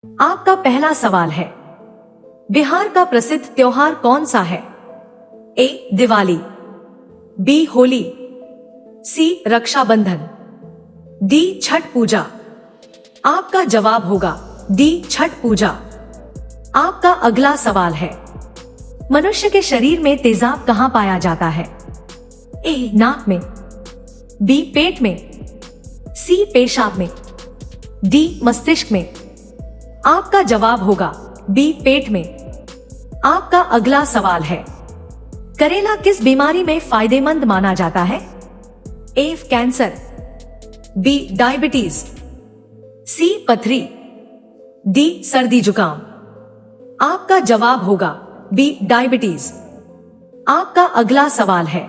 आपका पहला सवाल है, बिहार का प्रसिद्ध त्योहार कौन सा है? ए. दिवाली, बी. होली, सी. रक्षाबंधन, डी. छठ पूजा। आपका जवाब होगा डी. छठ पूजा। आपका अगला सवाल है, मनुष्य के शरीर में तेजाब कहां पाया जाता है? ए. नाक में, बी. पेट में, सी. पेशाब में, डी. मस्तिष्क में। आपका जवाब होगा बी. पेट में। आपका अगला सवाल है, करेला किस बीमारी में फायदेमंद माना जाता है? A. Cancer, B. Diabetes, C. पथरी, डी. सर्दी जुकाम। आपका जवाब होगा बी. डायबिटीज। आपका अगला सवाल है,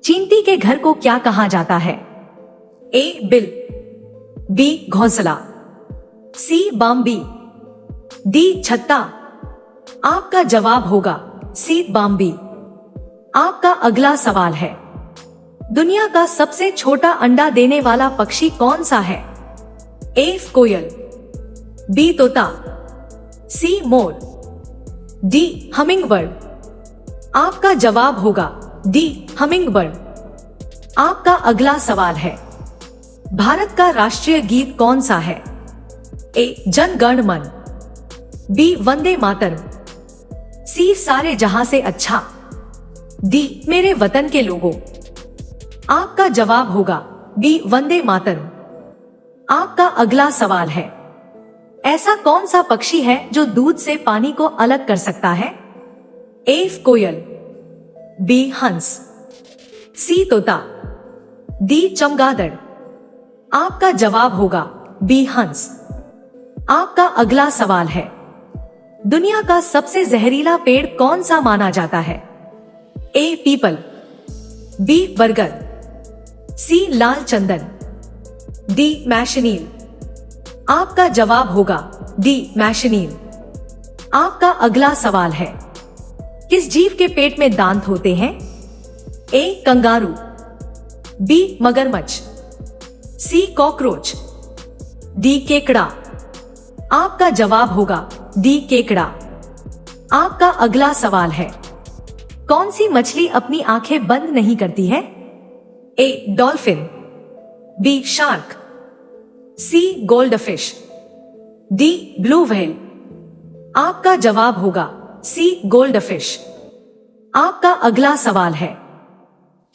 चींटी के घर को क्या कहा जाता है? ए. बिल, बी. घोंसला, सी. Bambi, D. छत्ता। आपका जवाब होगा सी. बाम्बी। आपका अगला सवाल है, दुनिया का सबसे छोटा अंडा देने वाला पक्षी कौन सा है? ए. कोयल, बी. तोता, सी. मोर, डी. हमिंगबर्ड। आपका जवाब होगा डी. हमिंगबर्ड। आपका अगला सवाल है, भारत का राष्ट्रीय गीत कौन सा है? ए. जन गण मन, बी. वंदे मातरम, सी. सारे जहां से अच्छा, डी. मेरे वतन के लोगों। आपका जवाब होगा बी. वंदे मातरम। आपका अगला सवाल है, ऐसा कौन सा पक्षी है जो दूध से पानी को अलग कर सकता है? ए. कोयल, बी. हंस, सी. तोता, डी. चमगादड़। आपका जवाब होगा बी. हंस। आपका अगला सवाल है, दुनिया का सबसे जहरीला पेड़ कौन सा माना जाता है? ए. पीपल, बी. बरगद, सी. लाल चंदन, डी. मैशनील। आपका जवाब होगा डी. मैशनील। आपका अगला सवाल है, किस जीव के पेट में दांत होते हैं? ए. Kangaroo, B. मगरमच्छ, सी. Cockroach, D. केकड़ा। आपका जवाब होगा डी. केकड़ा। आपका अगला सवाल है, कौन सी मछली अपनी आंखें बंद नहीं करती है? A. Dolphin, B. Shark, C. Goldfish, D. Blue whale. आपका जवाब होगा सी. गोल्डफिश। आपका अगला सवाल है,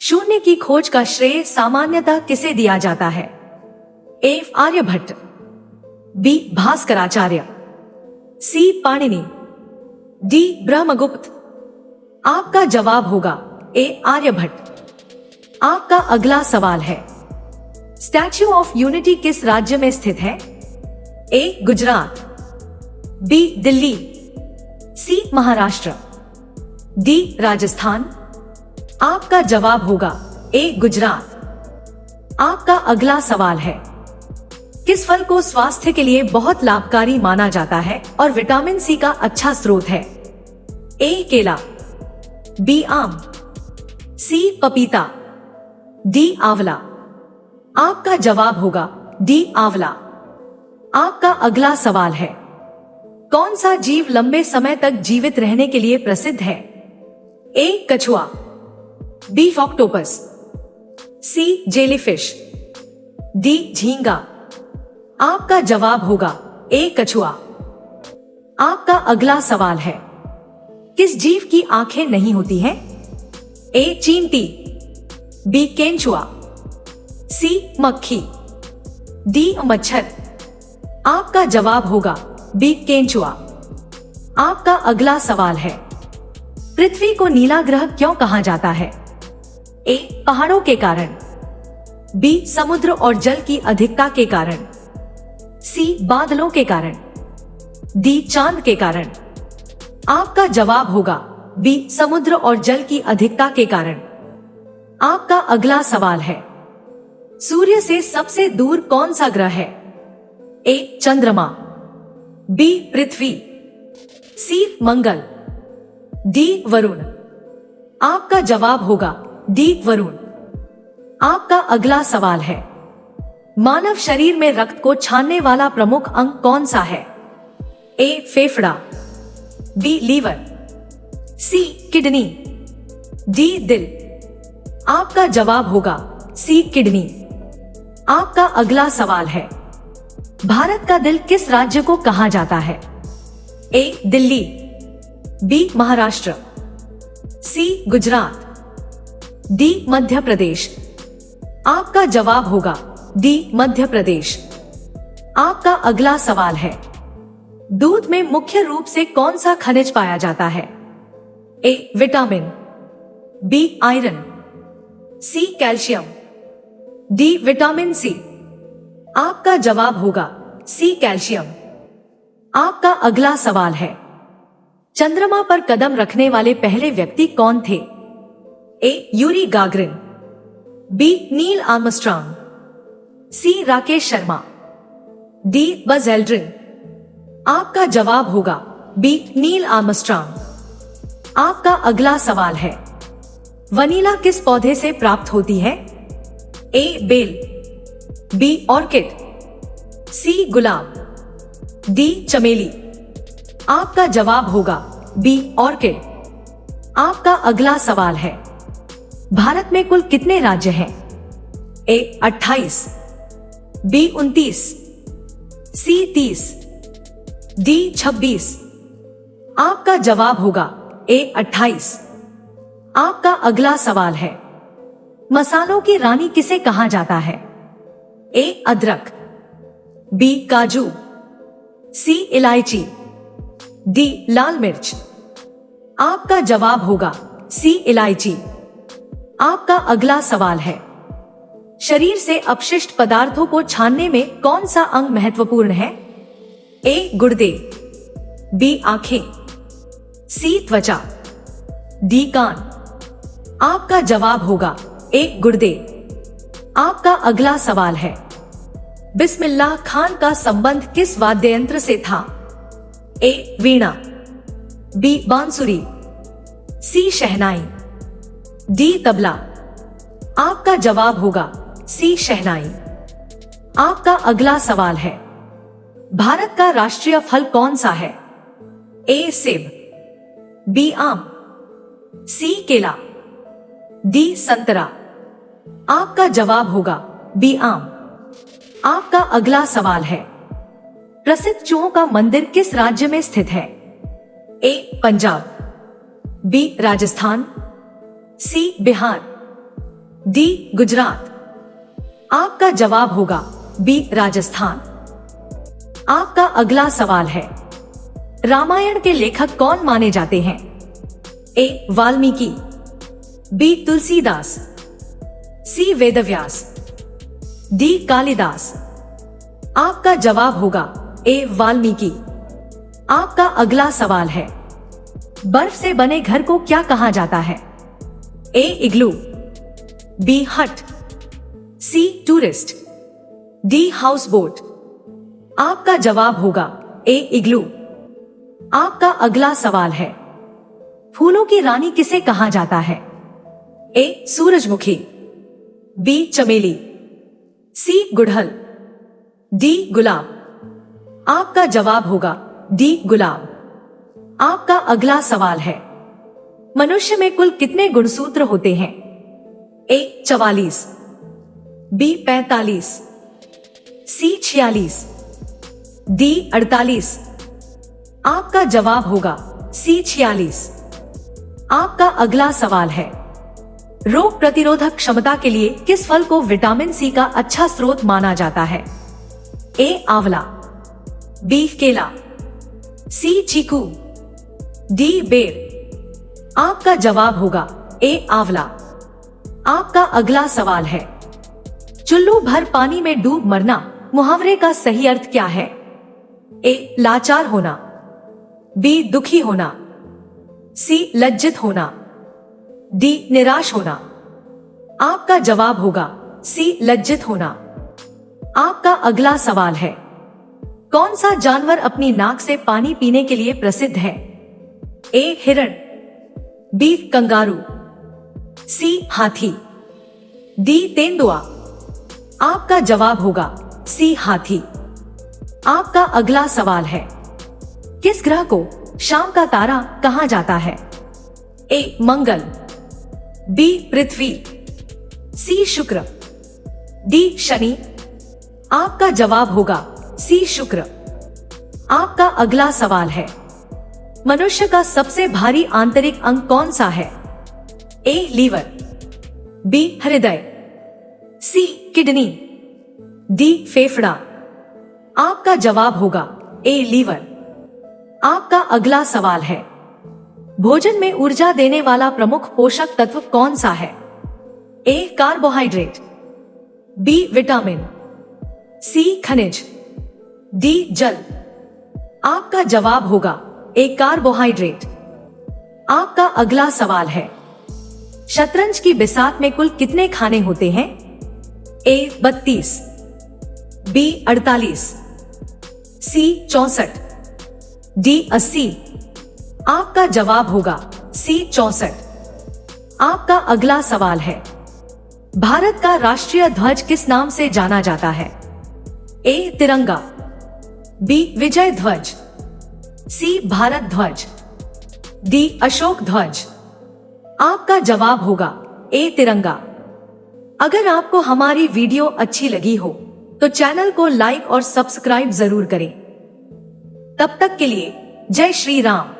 शून्य की खोज का श्रेय सामान्यतः किसे दिया जाता है? ए. आर्यभट्ट, बी. भास्कराचार्य, सी. पाणिनि, डी. ब्रह्मगुप्त। आपका जवाब होगा ए. आर्यभट्ट। आपका अगला सवाल है, स्टैच्यू ऑफ यूनिटी किस राज्य में स्थित है? ए. गुजरात, बी. दिल्ली, सी. महाराष्ट्र, डी. राजस्थान। आपका जवाब होगा ए. गुजरात। आपका अगला सवाल है, किस फल को स्वास्थ्य के लिए बहुत लाभकारी माना जाता है और विटामिन सी का अच्छा स्रोत है? ए. केला, बी. आम, सी. पपीता, डी. आंवला। आपका जवाब होगा डी. आंवला। आपका अगला सवाल है, कौन सा जीव लंबे समय तक जीवित रहने के लिए प्रसिद्ध है? ए. कछुआ, B. Octopus, C. Jellyfish, D. झींगा। आपका जवाब होगा ए. कछुआ। आपका अगला सवाल है, किस जीव की आंखें नहीं होती हैं? ए. चींटी, बी. केंचुआ, सी. मक्खी, डी. मच्छर। आपका जवाब होगा बी. केंचुआ। आपका अगला सवाल है, पृथ्वी को नीला ग्रह क्यों कहा जाता है? ए. पहाड़ों के कारण, बी. समुद्र और जल की अधिकता के कारण, सी. बादलों के कारण, डी. चांद के कारण। आपका जवाब होगा बी. समुद्र और जल की अधिकता के कारण। आपका अगला सवाल है, सूर्य से सबसे दूर कौन सा ग्रह है? ए. चंद्रमा, बी. पृथ्वी, सी. मंगल, डी. वरुण। आपका जवाब होगा डी. वरुण। आपका अगला सवाल है, मानव शरीर में रक्त को छानने वाला प्रमुख अंग कौन सा है? ए फेफड़ा, B liver, C kidney, D दिल। आपका जवाब होगा सी किडनी। आपका अगला सवाल है, भारत का दिल किस राज्य को कहा जाता है? ए दिल्ली, बी महाराष्ट्र, सी गुजरात, डी मध्य प्रदेश। आपका जवाब होगा डी मध्य प्रदेश। आपका अगला सवाल है, दूध में मुख्य रूप से कौन सा खनिज पाया जाता है? A vitamin, B iron, C calcium, D vitamin C. आपका जवाब होगा सी कैल्शियम। आपका अगला सवाल है, चंद्रमा पर कदम रखने वाले पहले व्यक्ति कौन थे? A Yuri Gagarin, B Neil Armstrong, C Rakesh Sharma, D Buzz Aldrin. आपका जवाब होगा बी नील आर्मस्ट्रांग। आपका अगला सवाल है, वनीला किस पौधे से प्राप्त होती है? ए बेल, बी ऑर्किड, सी गुलाब, डी चमेली। आपका जवाब होगा बी ऑर्किड। आपका अगला सवाल है, भारत में कुल कितने राज्य हैं? ए 28, बी 29, सी 30, डी 26। आपका जवाब होगा ए 28। आपका अगला सवाल है, मसालों की रानी किसे कहा जाता है? ए अदरक, बी काजू, सी इलायची, डी लाल मिर्च। आपका जवाब होगा सी इलायची। आपका अगला सवाल है, शरीर से अपशिष्ट पदार्थों को छानने में कौन सा अंग महत्वपूर्ण है? ए गुर्दे, बी आंखें, सी त्वचा, डी कान। आपका जवाब होगा ए गुर्दे। आपका अगला सवाल है, बिस्मिल्लाह खान का संबंध किस वाद्य यंत्र से था? ए वीणा, बी बांसुरी, सी शहनाई, डी तबला। आपका जवाब होगा सी शहनाई। आपका अगला सवाल है, भारत का राष्ट्रीय फल कौन सा है? ए सेब, बी आम, सी केला, डी संतरा। आपका जवाब होगा बी आम। आपका अगला सवाल है, प्रसिद्ध चूहों का मंदिर किस राज्य में स्थित है? ए पंजाब, बी राजस्थान, सी बिहार, डी गुजरात। आपका जवाब होगा बी राजस्थान। आपका अगला सवाल है, रामायण के लेखक कौन माने जाते हैं? ए वाल्मीकि, बी तुलसीदास, सी वेदव्यास, डी कालिदास। आपका जवाब होगा ए वाल्मीकि। आपका अगला सवाल है, बर्फ से बने घर को क्या कहा जाता है? ए इग्लू, बी हट, सी टूरिस्ट, डी हाउस बोट। आपका जवाब होगा ए इग्लू। आपका अगला सवाल है, फूलों की रानी किसे कहा जाता है? ए सूरजमुखी, बी चमेली, सी गुड़हल, डी गुलाब। आपका जवाब होगा डी गुलाब। आपका अगला सवाल है, मनुष्य में कुल कितने गुणसूत्र होते हैं? ए 44, बी 45, सी 46, डी 48। आपका जवाब होगा सी 46। आपका अगला सवाल है, रोग प्रतिरोधक क्षमता के लिए किस फल को विटामिन सी का अच्छा स्रोत माना जाता है? ए आंवला, बी केला, सी चीकू, डी बेर। आपका जवाब होगा ए आंवला। आपका अगला सवाल है, चुल्लू भर पानी में डूब मरना मुहावरे का सही अर्थ क्या है? ए लाचार होना, बी दुखी होना, सी लज्जित होना, डी निराश होना। आपका जवाब होगा सी लज्जित होना। आपका अगला सवाल है, कौन सा जानवर अपनी नाक से पानी पीने के लिए प्रसिद्ध है? ए हिरण, बी कंगारू, सी हाथी, डी तेंदुआ। आपका जवाब होगा सी हाथी। आपका अगला सवाल है, किस ग्रह को शाम का तारा कहा जाता है? ए मंगल, बी पृथ्वी, सी शुक्र, डी शनि। आपका जवाब होगा सी शुक्र। आपका अगला सवाल है, मनुष्य का सबसे भारी आंतरिक अंग कौन सा है? ए लीवर, बी हृदय, सी किडनी, डी फेफड़ा। आपका जवाब होगा ए लीवर। आपका अगला सवाल है, भोजन में ऊर्जा देने वाला प्रमुख पोषक तत्व कौन सा है? ए कार्बोहाइड्रेट, बी विटामिन, सी खनिज, डी जल। आपका जवाब होगा ए कार्बोहाइड्रेट। आपका अगला सवाल है, शतरंज की बिसात में कुल कितने खाने होते हैं? ए 32, बी 48, सी 64, डी 80। आपका जवाब होगा सी 64। आपका अगला सवाल है, भारत का राष्ट्रीय ध्वज किस नाम से जाना जाता है? ए तिरंगा, बी विजय ध्वज, सी भारत ध्वज, डी अशोक ध्वज। आपका जवाब होगा ए तिरंगा। अगर आपको हमारी वीडियो अच्छी लगी हो तो चैनल को लाइक और सब्सक्राइब जरूर करें। तब तक के लिए जय श्री राम।